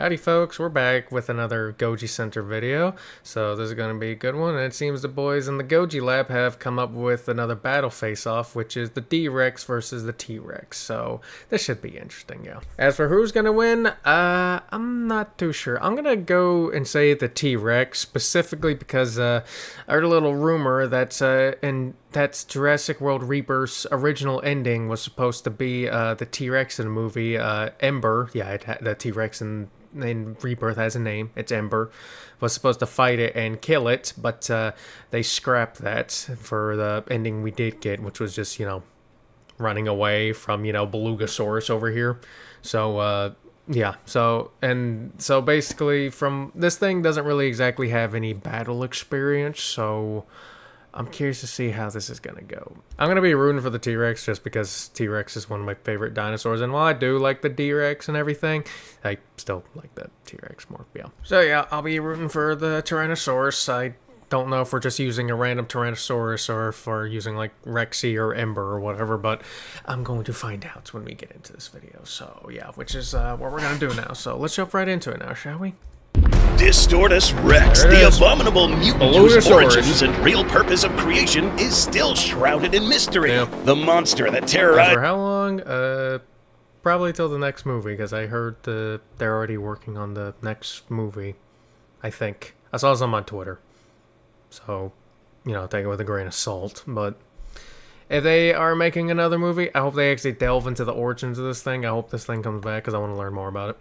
Howdy folks, we're back with another Goji Center video. So this is going to be a good one, and it seems the boys in the Goji lab have come up with another battle face-off, which is the D-Rex versus the T-Rex. So this should be interesting, yeah. As for who's going to win, I'm not too sure. I'm going to go and say the T-Rex, specifically because I heard a little rumor that's Jurassic World Rebirth's original ending was supposed to be the T-Rex in the movie, Ember. Yeah, the T-Rex in Rebirth has a name. It's Ember. Was supposed to fight it and kill it, but they scrapped that for the ending we did get, which was just, running away from, Belugasaurus over here. So, yeah, so basically from this thing doesn't really exactly have any battle experience, so I'm curious to see how this is going to go. I'm going to be rooting for the T-Rex just because T-Rex is one of my favorite dinosaurs. And while I do like the D-Rex and everything, I still like the T-Rex more. Yeah. So yeah, I'll be rooting for the Tyrannosaurus. I don't know if we're just using a random Tyrannosaurus or if we're using like Rexy or Ember or whatever, but I'm going to find out when we get into this video. So yeah, which is what we're going to do now. So let's jump right into it now, shall we? Distortus Rex, the abominable mutant whose origins and real purpose of creation is still shrouded in mystery. Yeah. The monster that terrorized... For how long? Probably till the next movie, because I heard they're already working on the next movie, I think. I saw some on Twitter. So, take it with a grain of salt. But if they are making another movie, I hope they actually delve into the origins of this thing. I hope this thing comes back, because I want to learn more about it.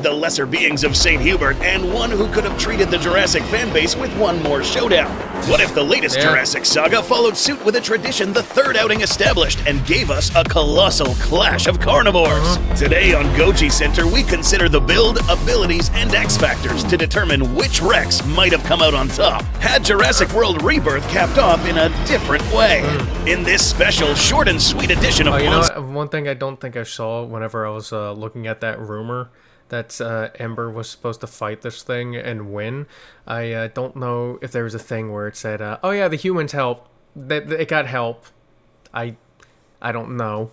The lesser beings of St. Hubert, and one who could have treated the Jurassic fanbase with one more showdown. What if the latest Jurassic saga followed suit with a tradition the third outing established and gave us a colossal clash of carnivores? Today on Goji Center, we consider the build, abilities, and X factors to determine which Rex might have come out on top had Jurassic World Rebirth capped off in a different way. In this special short and sweet edition of one thing I don't think I saw whenever I was looking at that rumor that Ember was supposed to fight this thing and win. I don't know if there was a thing where it said, oh yeah, the humans helped. It got help. I don't know.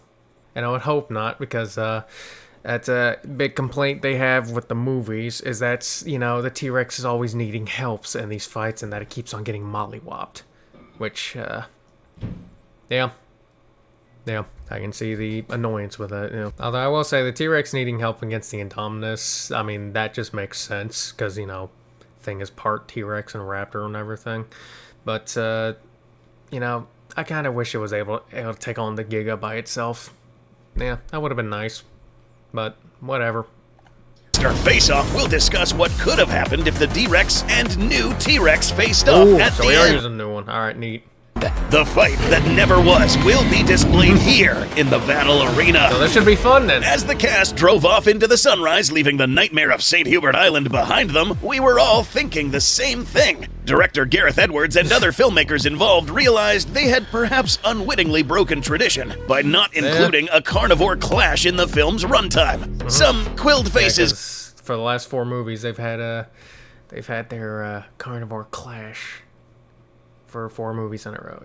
And I would hope not, because that's a big complaint they have with the movies, is that, the T-Rex is always needing helps in these fights and that it keeps on getting mollywopped. Which, yeah. Yeah, I can see the annoyance with it, Although I will say the T-Rex needing help against the Indominus, I mean, that just makes sense, because, thing is part T-Rex and Raptor and everything. But, I kind of wish it was able to take on the Giga by itself. Yeah, that would have been nice. But, whatever. After Faceoff, we'll discuss what could have happened if the D-Rex and new T-Rex faced off at so the we are end. using a new one. Alright, neat. The fight that never was will be displayed here in the battle arena. So this should be fun then. As the cast drove off into the sunrise, leaving the nightmare of St. Hubert Island behind them, we were all thinking the same thing. Director Gareth Edwards and other filmmakers involved realized they had perhaps unwittingly broken tradition by not including a carnivore clash in the film's runtime. Some quilled faces... for the last 4 movies, they've had their carnivore clash. For 4 movies in a row,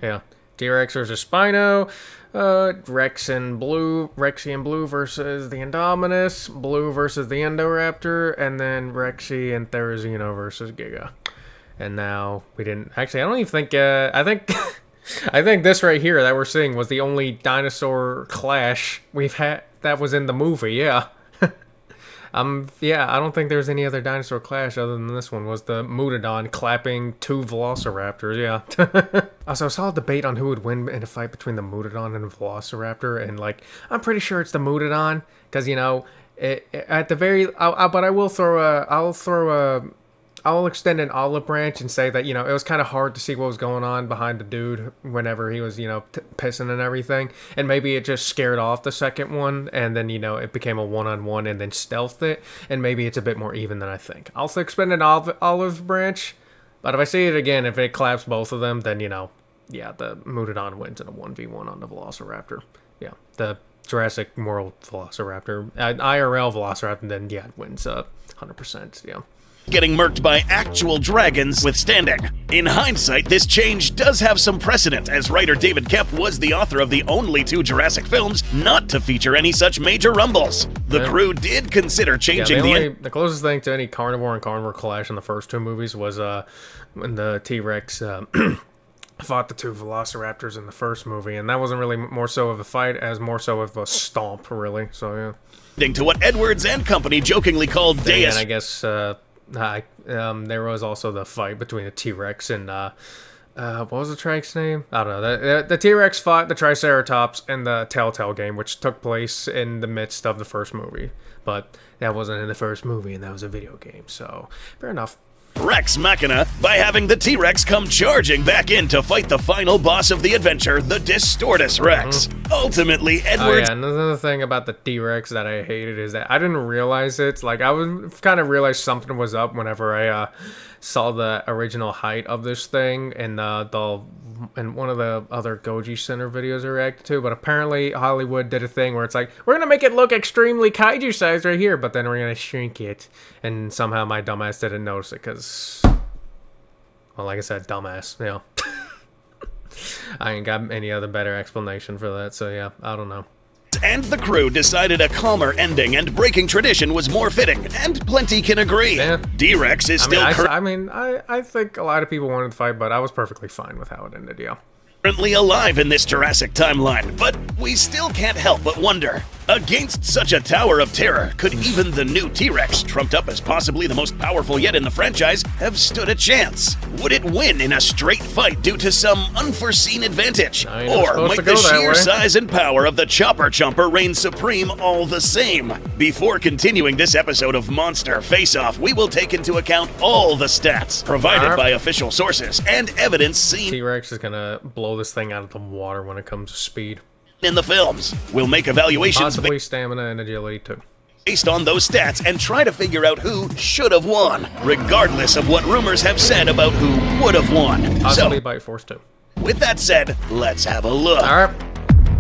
yeah. T-Rex versus Spino, Rexy and Blue versus the Indominus, Blue versus the Indoraptor, and then Rexy and Therizino versus Giga. And now we didn't actually. I don't even think. I think this right here that we're seeing was the only dinosaur clash we've had that was in the movie. Yeah. Yeah, I don't think there's any other dinosaur clash other than this one, was the Mutodon clapping 2 Velociraptors, yeah. Also, I saw a debate on who would win in a fight between the Mutodon and the Velociraptor, and, I'm pretty sure it's the Mutodon, because, at the very, but I will I'll extend an olive branch and say that, it was kind of hard to see what was going on behind the dude whenever he was, pissing and everything. And maybe it just scared off the second one, and then, it became a one-on-one and then stealthed it. And maybe it's a bit more even than I think. I'll extend an olive branch, but if I see it again, if it claps both of them, then, yeah, the Mutodon wins in a 1v1 on the Velociraptor. Yeah, the Jurassic World Velociraptor. IRL Velociraptor, then, yeah, it wins 100%, yeah. getting murked by actual dragons withstanding. In hindsight, this change does have some precedent, as writer David Koepp was the author of the only 2 Jurassic films not to feature any such major rumbles. The crew did consider changing the closest thing to any carnivore and carnivore clash in the first 2 movies was when the T-Rex fought the 2 velociraptors in the first movie, and that wasn't really more so of a fight as more so of a stomp, really. So yeah. To what Edwards and company jokingly called Deus. And I guess there was also the fight between the T-Rex and what was the Trex name? I don't know. The T-Rex fought the Triceratops in the Telltale game, which took place in the midst of the first movie. But that wasn't in the first movie, and that was a video game, so fair enough. Rex Machina by having the T-Rex come charging back in to fight the final boss of the adventure, the Distortus Rex. Ultimately, Edwards... Oh yeah, another thing about the T-Rex that I hated is that I didn't realize it. Like, I was kind of realized something was up whenever I saw the original height of this thing in one of the other Goji Center videos I reacted to, but apparently Hollywood did a thing where it's like, we're gonna make it look extremely kaiju sized right here, but then we're gonna shrink it, and somehow my dumbass didn't notice it because, well, like I said, dumbass, you know. I ain't got any other better explanation for that, so yeah, I don't know. And the crew decided a calmer ending and breaking tradition was more fitting, and plenty can agree. Yeah. D-Rex is still I think a lot of people wanted to fight, but I was perfectly fine with how it ended, yeah. Currently alive in this Jurassic timeline, but we still can't help but wonder. Against such a tower of terror, could even the new T-Rex, trumped up as possibly the most powerful yet in the franchise, have stood a chance? Would it win in a straight fight due to some unforeseen advantage? Or might the sheer size and power of the Chopper Chomper reign supreme all the same? Before continuing this episode of Monster Face-Off, we will take into account all the stats provided by official sources and evidence seen. T-Rex is gonna blow this thing out of the water when it comes to speed. In the films, we'll make evaluations possibly stamina and agility too, based on those stats and try to figure out who should have won, regardless of what rumors have said about who would have won. Possibly Bite Force too. With that said, let's have a look. All right.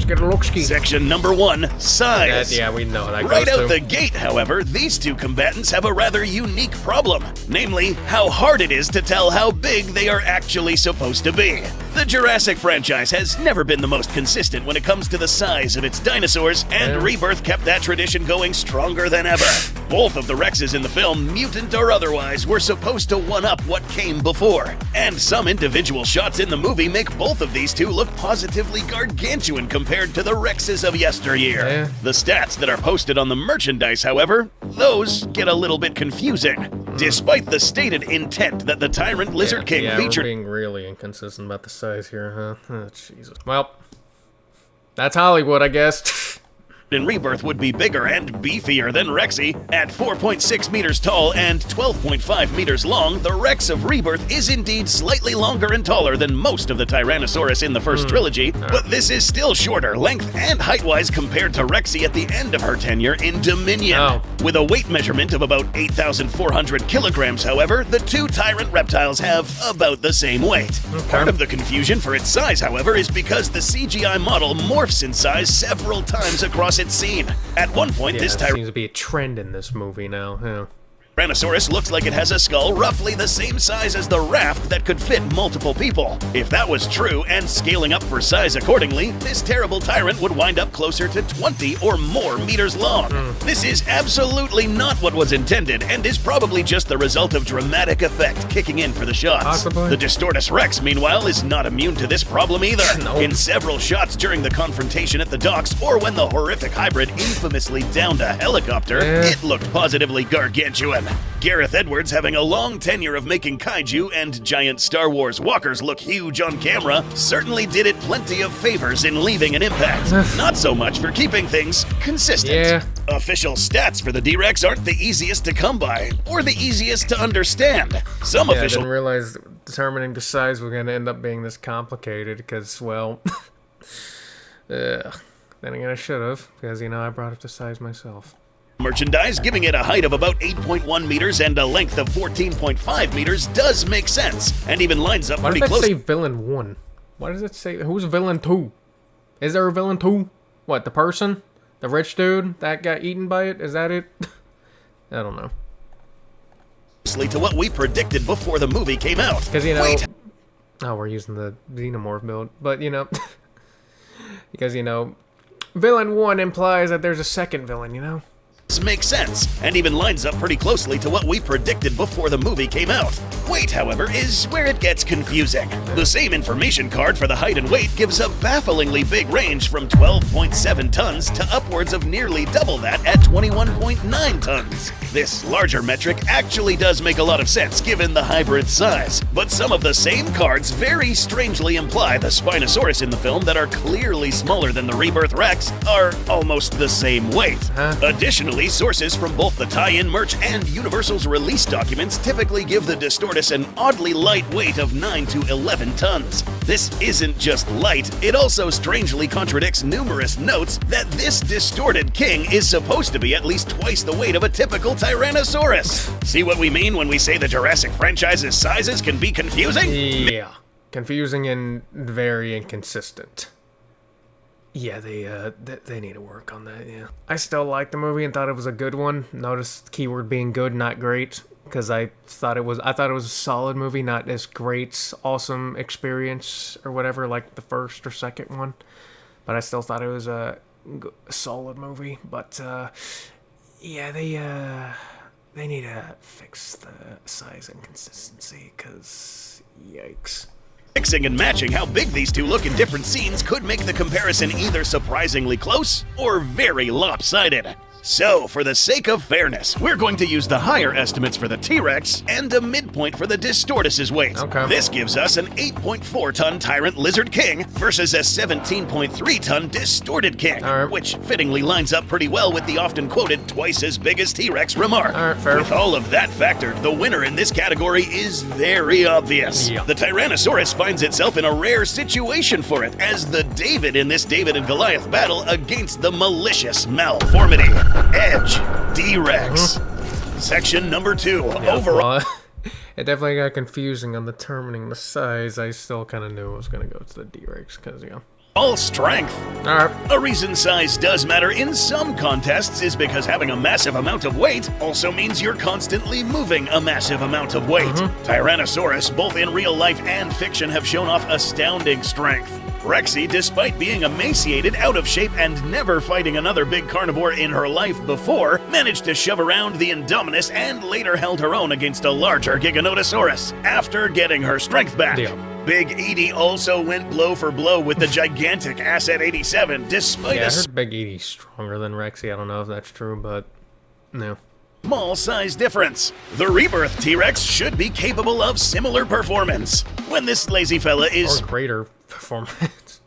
Get a look ski. Section number 1, size. Yeah, we know that. Right out the gate, however, these 2 combatants have a rather unique problem. Namely, how hard it is to tell how big they are actually supposed to be. The Jurassic franchise has never been the most consistent when it comes to the size of its dinosaurs, and Rebirth kept that tradition going stronger than ever. Both of the Rexes in the film, mutant or otherwise, were supposed to one-up what came before. And some individual shots in the movie make both of these 2 look positively gargantuan compared to the Rexes of yesteryear. Yeah. The stats that are posted on the merchandise, however, those get a little bit confusing. Despite the stated intent that the Tyrant Lizard King featured... we're being really inconsistent about the size here, huh? Oh, Jesus. Well, that's Hollywood, I guess. in Rebirth would be bigger and beefier than Rexy. At 4.6 meters tall and 12.5 meters long, the Rex of Rebirth is indeed slightly longer and taller than most of the Tyrannosaurus in the first trilogy, but this is still shorter, length and height-wise compared to Rexy at the end of her tenure in Dominion. With a weight measurement of about 8,400 kilograms, however, the two tyrant reptiles have about the same weight. Part of the confusion for its size, however, is because the CGI model morphs in size several times across its scene. At one point, this seems to be a trend in this movie now. Tyrannosaurus looks like it has a skull roughly the same size as the raft that could fit multiple people. If that was true, and scaling up for size accordingly, this terrible tyrant would wind up closer to 20 or more meters long. This is absolutely not what was intended, and is probably just the result of dramatic effect kicking in for the shots. Possibly. The Distortus Rex, meanwhile, is not immune to this problem either. In several shots during the confrontation at the docks, or when the horrific hybrid infamously downed a helicopter, it looked positively gargantuan. Gareth Edwards, having a long tenure of making kaiju and giant Star Wars walkers look huge on camera, certainly did it plenty of favors in leaving an impact. Not so much for keeping things consistent. Official stats for the D-Rex aren't the easiest to come by, or the easiest to understand. Some official... I didn't realize determining the size was going to end up being this complicated, because, well... then again, I should have, because, I brought up the size myself. Merchandise giving it a height of about 8.1 meters and a length of 14.5 meters does make sense, and even lines up pretty close. Why does it say villain 1? Why does it say, who's villain 2? Is there a villain 2? What, the person? The rich dude that got eaten by it? Is that it? I don't know. to what we predicted before the movie came out. Because, you know... Wait. Oh, we're using the xenomorph build. But, you know... because, you know... Villain 1 implies that there's a second villain, you know? Makes sense, and even lines up pretty closely to what we predicted before the movie came out. Weight, however, is where it gets confusing. The same information card for the height and weight gives a bafflingly big range from 12.7 tons to upwards of nearly double that at 21.9 tons. This larger metric actually does make a lot of sense given the hybrid size, but some of the same cards very strangely imply the Spinosaurus in the film that are clearly smaller than the Rebirth Rex are almost the same weight. Additionally, sources from both the tie-in merch and Universal's release documents typically give the Distortus an oddly light weight of 9 to 11 tons. This isn't just light, it also strangely contradicts numerous notes that this distorted king is supposed to be at least twice the weight of a typical Tyrannosaurus. See what we mean when we say the Jurassic franchise's sizes can be confusing? Yeah. Confusing and very inconsistent. Yeah, they need to work on that, yeah. I still liked the movie and thought it was a good one. Notice keyword being good, not great, because I thought it was a solid movie, not as great, awesome experience or whatever, like the first or second one. But I still thought it was a solid movie. But yeah, they need to fix the size and consistency, because yikes. Mixing and matching how big these two look in different scenes could make the comparison either surprisingly close or very lopsided. So, for the sake of fairness, we're going to use the higher estimates for the T-Rex and a midpoint for the Distortus's weight. Okay. This gives us an 8.4-ton Tyrant Lizard King versus a 17.3-ton Distorted King, which fittingly lines up pretty well with the often quoted twice as big as T-Rex remark. Fair. With all of that factored, the winner in this category is very obvious. Yeah. The Tyrannosaurus finds itself in a rare situation for it, as the David in this David and Goliath battle against the malicious Malformity. Edge, D-Rex. Section number 2, overall. It definitely got confusing on determining the size. I still kind of knew it was going to go to the D-Rex, because, you know. All strength. A reason size does matter in some contests is because having a massive amount of weight also means you're constantly moving a massive amount of weight. Tyrannosaurus, both in real life and fiction, have shown off astounding strength. Rexy, despite being emaciated, out of shape, and never fighting another big carnivore in her life before, managed to shove around the Indominus and later held her own against a larger Giganotosaurus after getting her strength back. Yeah. Big Edie also went blow for blow with the gigantic Asset 87, despite I heard Big Edie's stronger than Rexy. I don't know if that's true, but no. Small size difference. The Rebirth T-Rex should be capable of similar performance. When this lazy fella is... Or greater performance.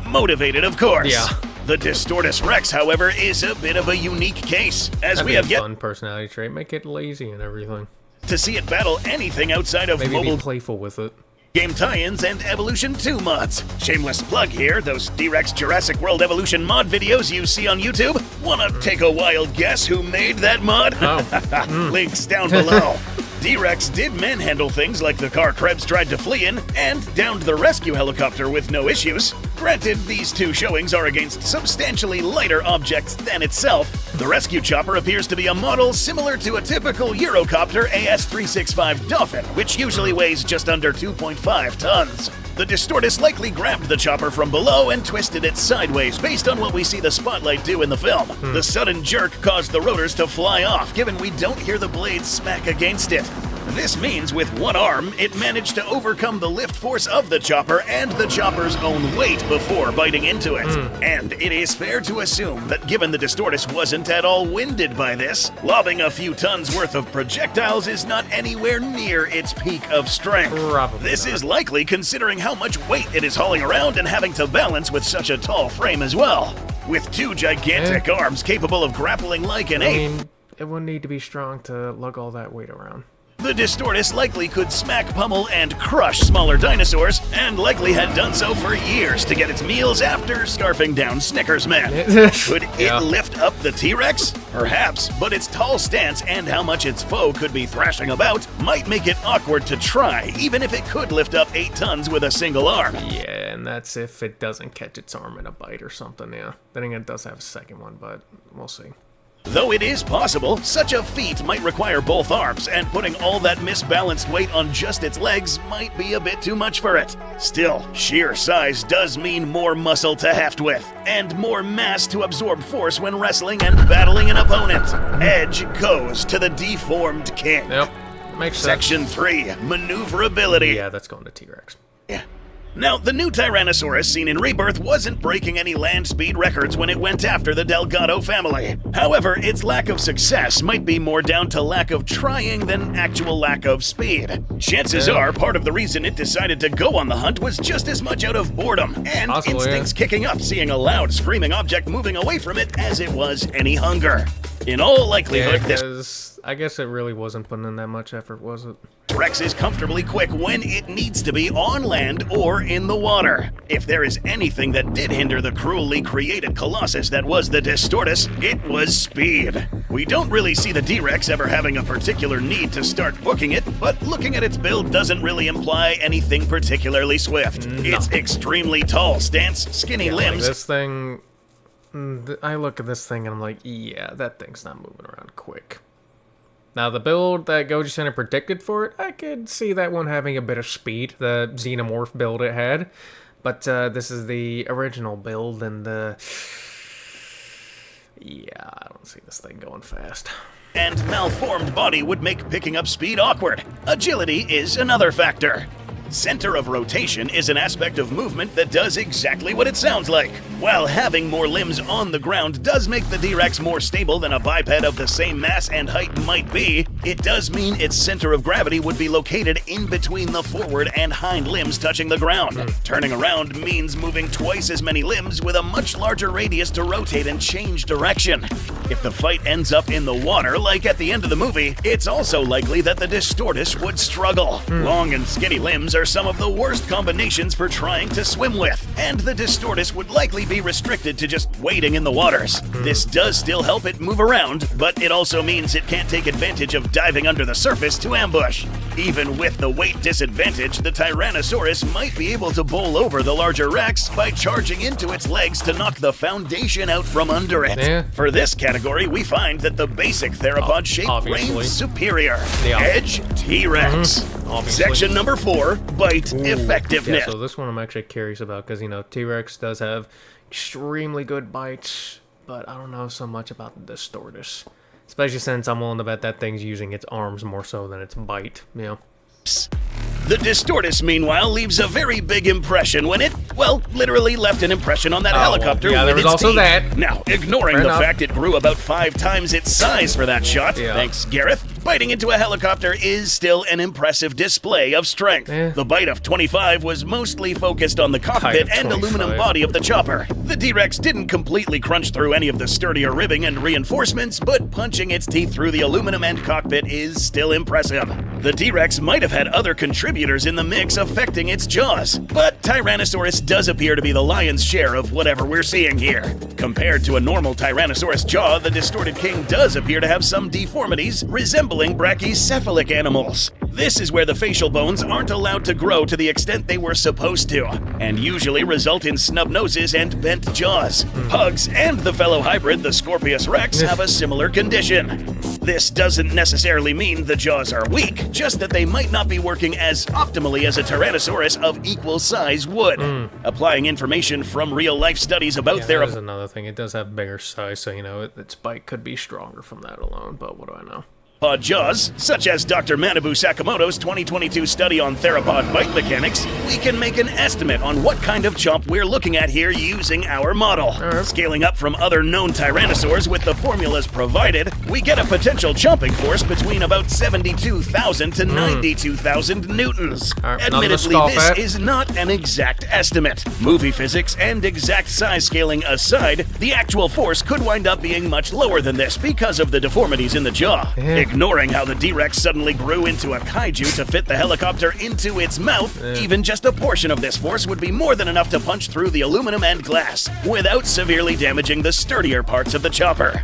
Motivated, of course. Yeah. The Distortus Rex, however, is a bit of a unique case, as That'd we be have a yet fun personality trait. Make it lazy and everything. to see it battle anything outside of Maybe mobile be playful with it. game tie-ins and Evolution 2 mods. Shameless plug here, those D-Rex Jurassic World Evolution mod videos you see on YouTube. Wanna take a wild guess who made that mod? Oh. Links down below. D-Rex did manhandle things like the car Krebs tried to flee in, and downed the rescue helicopter with no issues. Granted, these two showings are against substantially lighter objects than itself. The rescue chopper appears to be a model similar to a typical Eurocopter AS365 Dolphin, which usually weighs just under 2.5 tons. The Distortus likely grabbed the chopper from below and twisted it sideways based on what we see the spotlight do in the film. The sudden jerk caused the rotors to fly off, given we don't hear the blades smack against it. This means with one arm, it managed to overcome the lift force of the chopper and the chopper's own weight before biting into it. And it is fair to assume that given the Distortus wasn't at all winded by this, lobbing a few tons worth of projectiles is not anywhere near its peak of strength. Probably This not. is likely considering how much weight it is hauling around and having to balance with such a tall frame as well. With two gigantic arms capable of grappling like an I ape, mean, it wouldn't need to be strong to lug all that weight around. the Distortus likely could smack, pummel, and crush smaller dinosaurs, and likely had done so for years to get its meals after scarfing down Snickers Man. Could it lift up the T-Rex? Perhaps, but its tall stance and how much its foe could be thrashing about might make it awkward to try, even if it could lift up 8 tons with a single arm. Yeah, and that's if it doesn't catch its arm in a bite or something, yeah. Then again, it does have a second one, but we'll see. Though it is possible, such a feat might require both arms, and putting all that misbalanced weight on just its legs might be a bit too much for it. Still, sheer size does mean more muscle to heft with, and more mass to absorb force when wrestling and battling an opponent. Edge goes to the deformed king. Yep, makes sense. Section 3, Maneuverability. Yeah, that's going to T-Rex. Yeah. Now, the new Tyrannosaurus seen in Rebirth wasn't breaking any land speed records when it went after the Delgado family. However, its lack of success might be more down to lack of trying than actual lack of speed. Chances are part of the reason it decided to go on the hunt was just as much out of boredom and instincts kicking up seeing a loud screaming object moving away from it as it was any hunger. In all likelihood, I guess it really wasn't putting in that much effort, was it? Trex is comfortably quick when it needs to be on land or in the water. If there is anything that did hinder the cruelly created colossus that was the Distortus, it was speed. We don't really see the D-Rex ever having a particular need to start booking it, but looking at its build doesn't really imply anything particularly swift. No. Its extremely tall stance, skinny limbs... Like this thing... I look at this thing and I'm like, yeah, that thing's not moving around quick. Now, the build that Goji Center predicted for it, I could see that one having a bit of speed, the Xenomorph build it had. But this is the original build, and yeah, I don't see this thing going fast. And malformed body would make picking up speed awkward. Agility is another factor. Center of rotation is an aspect of movement that does exactly what it sounds like. While having more limbs on the ground does make the D-Rex more stable than a biped of the same mass and height might be, it does mean its center of gravity would be located in between the forward and hind limbs touching the ground. Turning around means moving twice as many limbs with a much larger radius to rotate and change direction. If the fight ends up in the water, like at the end of the movie, it's also likely that the Distortus would struggle. Long and skinny limbs are some of the worst combinations for trying to swim with, and the Distortus would likely be restricted to just wading in the waters. This does still help it move around, but it also means it can't take advantage of diving under the surface to ambush. Even with the weight disadvantage, the Tyrannosaurus might be able to bowl over the larger Rex by charging into its legs to knock the foundation out from under it. Yeah. For this category, we find that the basic theropod shape reigns superior. Edge T-Rex. Section number 4, bite effectiveness. Yeah, so this one I'm actually curious about because, you know, T-Rex does have extremely good bites, but I don't know so much about the Distortus. Especially since I'm willing to bet that thing's using its arms more so than its bite, you know. The Distortus, meanwhile, leaves a very big impression when it, well, literally left an impression on that helicopter well, yeah, with there was its also teeth. that. Now, ignoring the fact it grew about 5 times its size for that shot, thanks Gareth, biting into a helicopter is still an impressive display of strength. The bite of 25 was mostly focused on the cockpit and aluminum body of the chopper. The D-Rex didn't completely crunch through any of the sturdier ribbing and reinforcements, but punching its teeth through the aluminum and cockpit is still impressive. The D-Rex might have had other contributors in the mix affecting its jaws, but Tyrannosaurus does appear to be the lion's share of whatever we're seeing here. Compared to a normal Tyrannosaurus jaw, the Distorted King does appear to have some deformities resembling brachycephalic animals. This is where the facial bones aren't allowed to grow to the extent they were supposed to, and usually result in snub noses and bent jaws. Pugs and the fellow hybrid, the Scorpius Rex, have a similar condition. This doesn't necessarily mean the jaws are weak, just that they might not be working as optimally as a Tyrannosaurus of equal size would. Applying information from real-life studies about that is another thing. It does have bigger size, so, you know, its bite could be stronger from that alone, but what do I know? jaws, such as Dr. Manabu Sakamoto's 2022 study on theropod bite mechanics, we can make an estimate on what kind of chomp we're looking at here using our model. Scaling up from other known tyrannosaurs with the formulas provided, we get a potential chomping force between about 72,000 to 92,000 newtons. Admittedly, this is not an exact estimate. Movie physics and exact size scaling aside, the actual force could wind up being much lower than this because of the deformities in the jaw. Ignoring how the D-Rex suddenly grew into a kaiju to fit the helicopter into its mouth, even just a portion of this force would be more than enough to punch through the aluminum and glass, without severely damaging the sturdier parts of the chopper.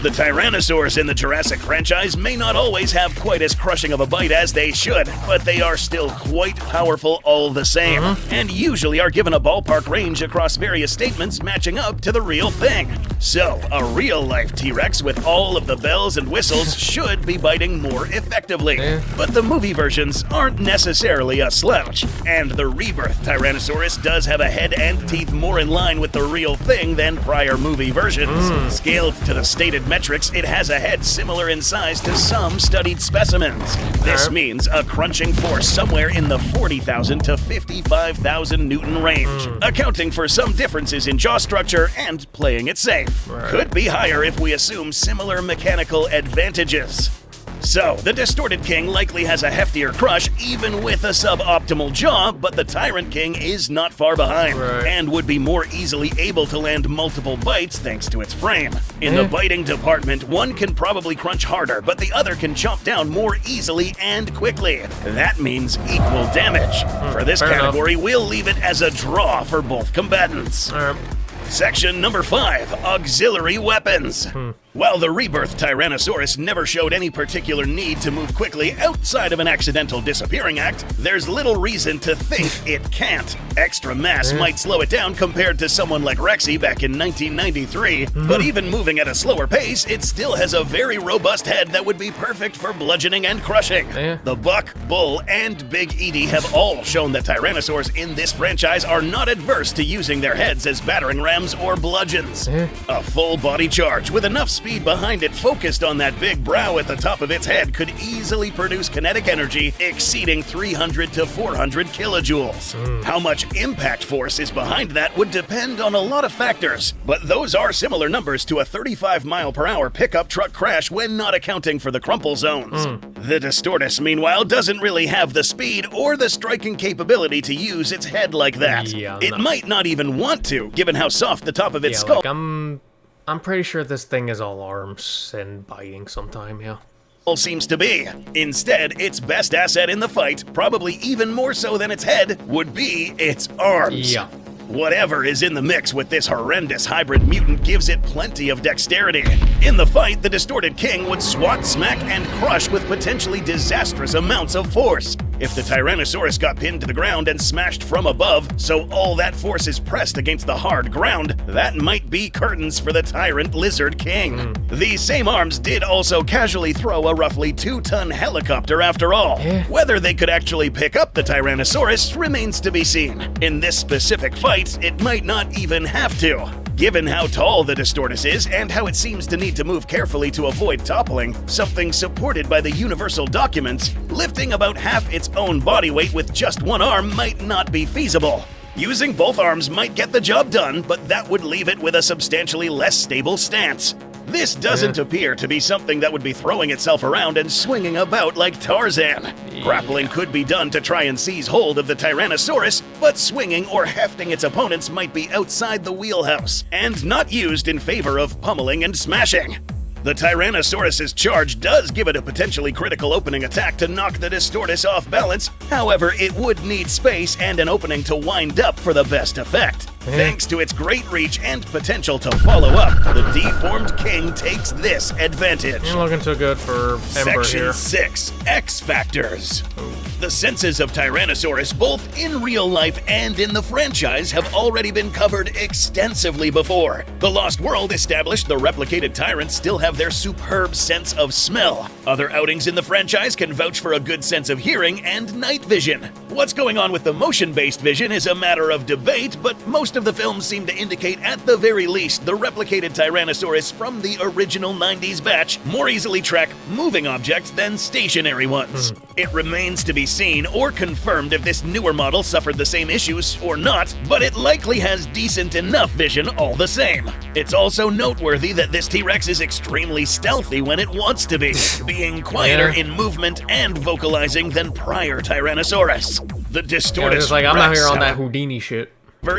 The Tyrannosaurs in the Jurassic franchise may not always have quite as crushing of a bite as they should, but they are still quite powerful all the same, and usually are given a ballpark range across various statements matching up to the real thing. So, a real-life T-Rex with all of the bells and whistles should be biting more effectively. But the movie versions aren't necessarily a slouch, and the rebirth Tyrannosaurus does have a head and teeth more in line with the real thing than prior movie versions. Scaled to the stated metrics, it has a head similar in size to some studied specimens. This means a crunching force somewhere in the 40,000 to 55,000 Newton range, accounting for some differences in jaw structure and playing it safe. Could be higher if we assume similar mechanical advantages. So, the Distorted King likely has a heftier crush even with a suboptimal jaw, but the Tyrant King is not far behind, and would be more easily able to land multiple bites thanks to its frame. In the biting department, one can probably crunch harder, but the other can chomp down more easily and quickly. That means equal damage. For this category, we'll leave it as a draw for both combatants. Section number 5, Auxiliary Weapons. While the rebirth Tyrannosaurus never showed any particular need to move quickly outside of an accidental disappearing act, there's little reason to think it can't. Extra mass might slow it down compared to someone like Rexy back in 1993, but even moving at a slower pace, it still has a very robust head that would be perfect for bludgeoning and crushing. The Buck, Bull, and Big Edie have all shown that Tyrannosaurs in this franchise are not adverse to using their heads as battering rams or bludgeons. A full body charge with enough speed behind it focused on that big brow at the top of its head could easily produce kinetic energy exceeding 300 to 400 kilojoules. How much impact force is behind that would depend on a lot of factors, but those are similar numbers to a 35-mile-per-hour pickup truck crash when not accounting for the crumple zones. The Distortus, meanwhile, doesn't really have the speed or the striking capability to use its head like that. It might not even want to, given how soft the top of its skull. Like I'm pretty sure this thing is all arms and biting sometime, seems to be. Instead, its best asset in the fight, probably even more so than its head, would be its arms. Whatever is in the mix with this horrendous hybrid mutant gives it plenty of dexterity. In the fight, the Distorted King would swat, smack, and crush with potentially disastrous amounts of force. If the Tyrannosaurus got pinned to the ground and smashed from above, so all that force is pressed against the hard ground, that might be curtains for the Tyrant Lizard King. These same arms did also casually throw a roughly 2-ton helicopter after all. Whether they could actually pick up the Tyrannosaurus remains to be seen. In this specific fight, it might not even have to. Given how tall the Distortus is and how it seems to need to move carefully to avoid toppling, something supported by the universal documents, lifting about half its own body weight with just one arm might not be feasible. Using both arms might get the job done, but that would leave it with a substantially less stable stance. This doesn't appear to be something that would be throwing itself around and swinging about like Tarzan. Grappling could be done to try and seize hold of the Tyrannosaurus, but swinging or hefting its opponents might be outside the wheelhouse, and not used in favor of pummeling and smashing. The Tyrannosaurus's charge does give it a potentially critical opening attack to knock the Distortus off balance, however, it would need space and an opening to wind up for the best effect. Thanks to its great reach and potential to follow up, the deformed king takes this advantage. I'm looking too good for Ember Section here. 6, X Factors. The senses of Tyrannosaurus, both in real life and in the franchise, have already been covered extensively before. The Lost World established the replicated tyrants still have their superb sense of smell. Other outings in the franchise can vouch for a good sense of hearing and night vision. What's going on with the motion-based vision is a matter of debate, but most of the films seem to indicate at the very least the replicated Tyrannosaurus from the original 90s batch more easily track moving objects than stationary ones. It remains to be seen or confirmed if this newer model suffered the same issues or not, but it likely has decent enough vision all the same. It's also noteworthy that this T-Rex is extremely stealthy when it wants to be, being quieter in movement and vocalizing than prior Tyrannosaurus. The Distortus It's like I'm out Rex, here on that Houdini shit.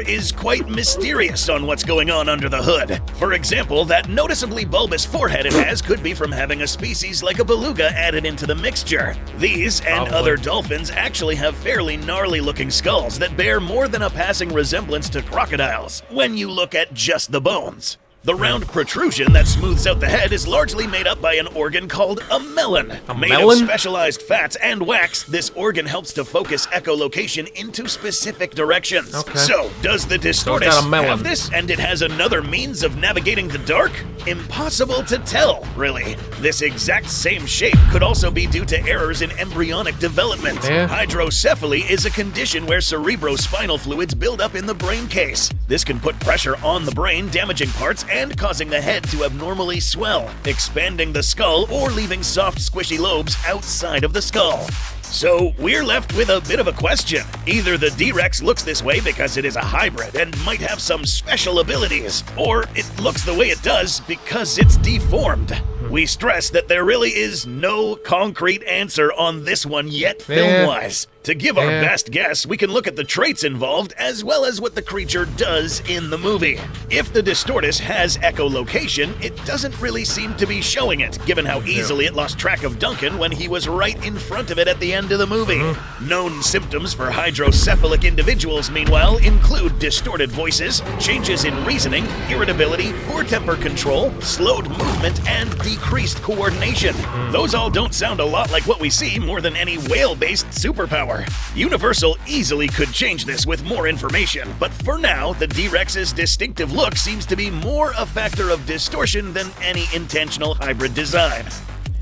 is quite mysterious on what's going on under the hood. For example, that noticeably bulbous forehead it has could be from having a species like a beluga added into the mixture. These and other dolphins actually have fairly gnarly looking skulls that bear more than a passing resemblance to crocodiles when you look at just the bones. The round protrusion that smooths out the head is largely made up by an organ called a melon. Made of specialized fats and wax, this organ helps to focus echolocation into specific directions. Okay. So, does the Distortus have this, and it has another means of navigating the dark? Impossible to tell, really. This exact same shape could also be due to errors in embryonic development. Yeah. Hydrocephaly is a condition where cerebrospinal fluids build up in the brain case. This can put pressure on the brain, damaging parts and causing the head to abnormally swell, expanding the skull or leaving soft, squishy lobes outside of the skull. So we're left with a bit of a question. Either the D-Rex looks this way because it is a hybrid and might have some special abilities, or it looks the way it does because it's deformed. We stress that there really is no concrete answer on this one yet, film-wise. To give our best guess, we can look at the traits involved as well as what the creature does in the movie. If the Distortus has echolocation, it doesn't really seem to be showing it, given how easily it lost track of Duncan when he was right in front of it at the end of the movie. Known symptoms for hydrocephalic individuals, meanwhile, include distorted voices, changes in reasoning, irritability, poor temper control, slowed movement, and decreased coordination. Those all don't sound a lot like what we see more than any whale-based superpower. Universal easily could change this with more information, but for now, the D-Rex's distinctive look seems to be more a factor of distortion than any intentional hybrid design.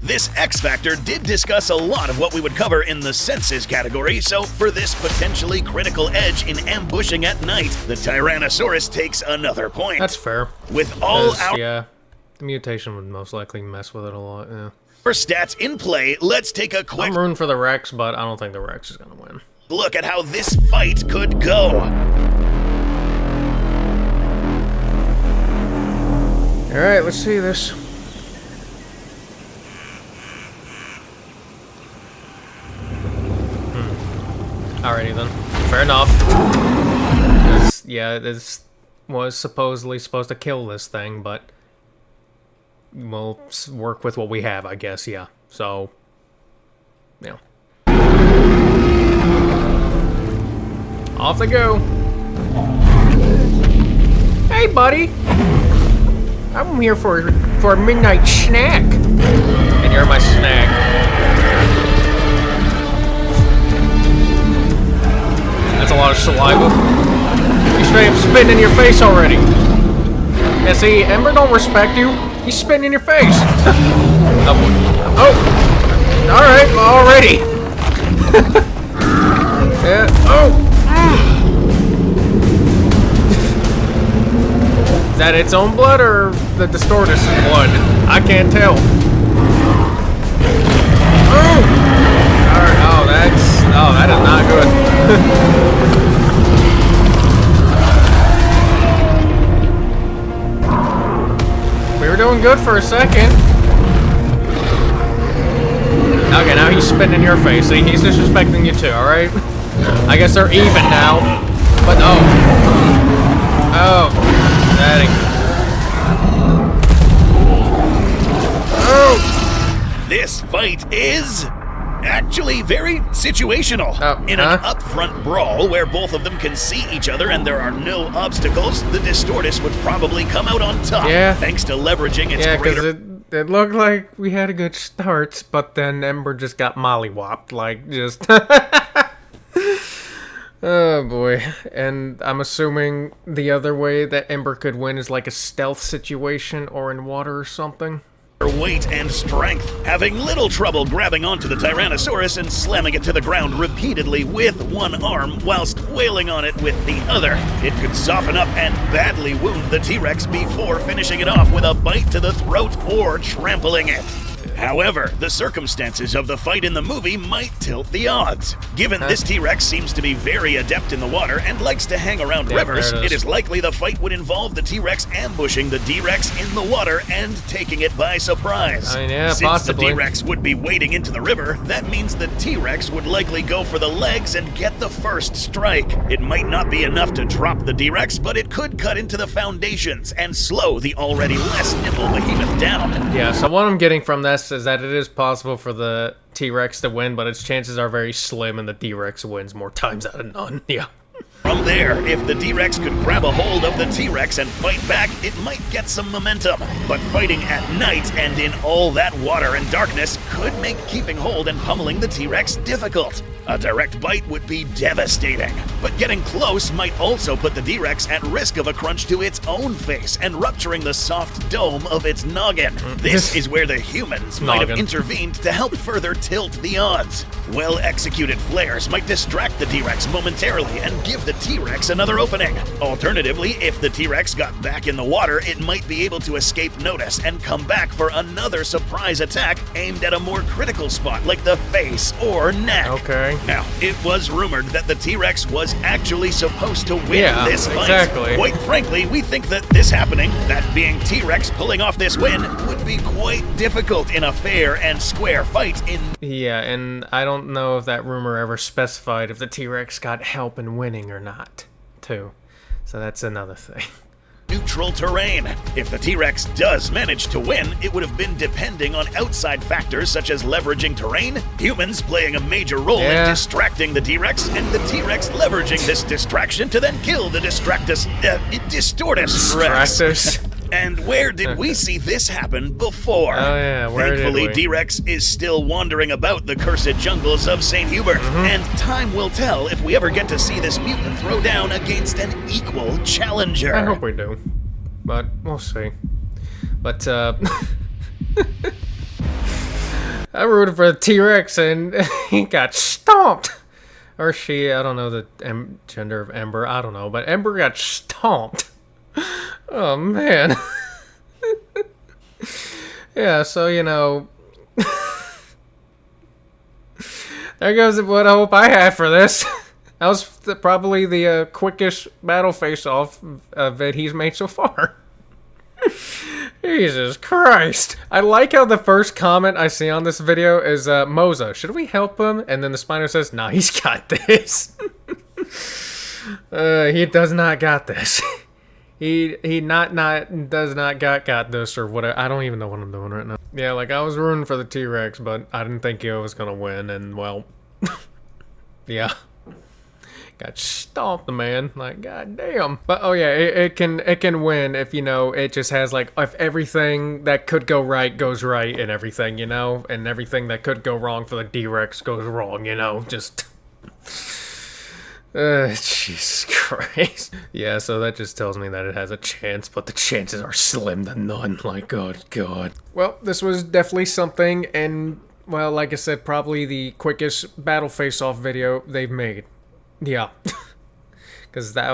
This X Factor did discuss a lot of what we would cover in the senses category, so for this potentially critical edge in ambushing at night, the Tyrannosaurus takes another point. That's fair. With all our the mutation would most likely mess with it a lot, stats in play, let's take a quick I'm rooting for the Rex, but I don't think the Rex is gonna win. look at how this fight could go. Alright, let's see this. Alrighty then. Fair enough. Yeah, this was supposedly supposed to kill this thing, but we'll work with what we have, I guess, yeah. So, yeah. Off they go. Hey, buddy. I'm here for a midnight snack. And you're my snack. That's a lot of saliva. You straight up spitting in your face already. Yeah, see, Ember don't respect you. He's spitting in your face. Oh, alright, already. Yeah, oh. Is that its own blood or the Distortus' blood? I can't tell. Oh! Alright, oh, that is not good. We were doing good for a second. Okay, now he's spitting in your face. See, he's disrespecting you too, alright? I guess they're even now. But, oh, daddy. Oh! This fight is actually very situational. In an upfront brawl where both of them can see each other and there are no obstacles, the Distortus would probably come out on top, thanks to leveraging its greater... It looked like we had a good start, but then Ember just got mollywopped, like, just... Oh, boy. And I'm assuming the other way that Ember could win is like a stealth situation or in water or something? Weight and strength, having little trouble grabbing onto the Tyrannosaurus and slamming it to the ground repeatedly with one arm whilst wailing on it with the other. It could soften up and badly wound the T-Rex before finishing it off with a bite to the throat or trampling it. However, the circumstances of the fight in the movie might tilt the odds. Given this T-Rex seems to be very adept in the water and likes to hang around rivers, it is likely the fight would involve the T-Rex ambushing the D-Rex in the water and taking it by surprise. I mean, yeah, Since possibly. the D-Rex would be wading into the river, that means the T-Rex would likely go for the legs and get the first strike. It might not be enough to drop the D-Rex, but it could cut into the foundations and slow the already less nimble behemoth down. Yeah, so what I'm getting from this is that it is possible for the T-Rex to win, but its chances are very slim and the D-Rex wins more times out of none. Yeah. From there, if the D-Rex could grab a hold of the T-Rex and fight back, it might get some momentum. But fighting at night and in all that water and darkness could make keeping hold and pummeling the T-Rex difficult. A direct bite would be devastating, but getting close might also put the D-Rex at risk of a crunch to its own face and rupturing the soft dome of its noggin. This is where the humans might have intervened to help further tilt the odds. Well-executed flares might distract the D-Rex momentarily and give the T-Rex another opening. Alternatively, if the T-Rex got back in the water, it might be able to escape notice and come back for another surprise attack aimed at a more critical spot like the face or neck. Okay. Now, it was rumored that the T-Rex was actually supposed to win this fight. Exactly. Quite frankly, we think that this happening, that being T-Rex pulling off this win, would be quite difficult in a fair and square fight in... Yeah, and I don't know if that rumor ever specified if the T-Rex got help in winning or not, too. So that's another thing. Neutral terrain. If the T-Rex does manage to win, it would have been depending on outside factors such as leveraging terrain, humans playing a major role in distracting the T-Rex, and the T-Rex leveraging this distraction to then kill the Distortus Rex. And where did we see this happen before? Oh yeah, where Thankfully, did we? D-Rex is still wandering about the cursed jungles of St. Hubert, and time will tell if we ever get to see this mutant throw down against an equal challenger. I hope we do, but we'll see. But I rooted for the T-Rex and he got stomped. Or she, I don't know the gender of Ember, I don't know, but Ember got stomped. Oh, man. Yeah, so, you know, there goes what hope I had for this. That was probably the quickest battle face-off that he's made so far. Jesus Christ. I like how the first comment I see on this video is, Moza, should we help him? And then the Spino says, nah, he's got this. He does not got this. He does not got this or whatever. I don't even know what I'm doing right now. Yeah, like I was rooting for the T-Rex, but I didn't think he was gonna win, and well, yeah, got stomped, man. Like goddamn. But oh yeah, it can win if you know it just has like if everything that could go right goes right and everything, you know, and everything that could go wrong for the D-Rex goes wrong, you know, just. Jesus Christ. Yeah, so that just tells me that it has a chance, but the chances are slim to none. Like, God. Well, this was definitely something, and, well, like I said, probably the quickest battle face-off video they've made. Yeah. Because that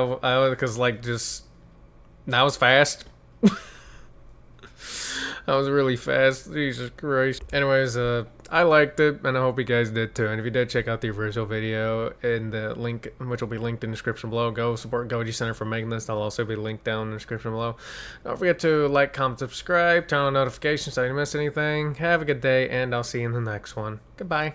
was fast. That was really fast. Jesus Christ. Anyways, I liked it, and I hope you guys did too. And if you did, check out the original video in the link, which will be linked in the description below. Go support Goji Center for making this. I'll also be linked down in the description below. Don't forget to like, comment, subscribe, turn on notifications so you don't miss anything. Have a good day, and I'll see you in the next one. Goodbye.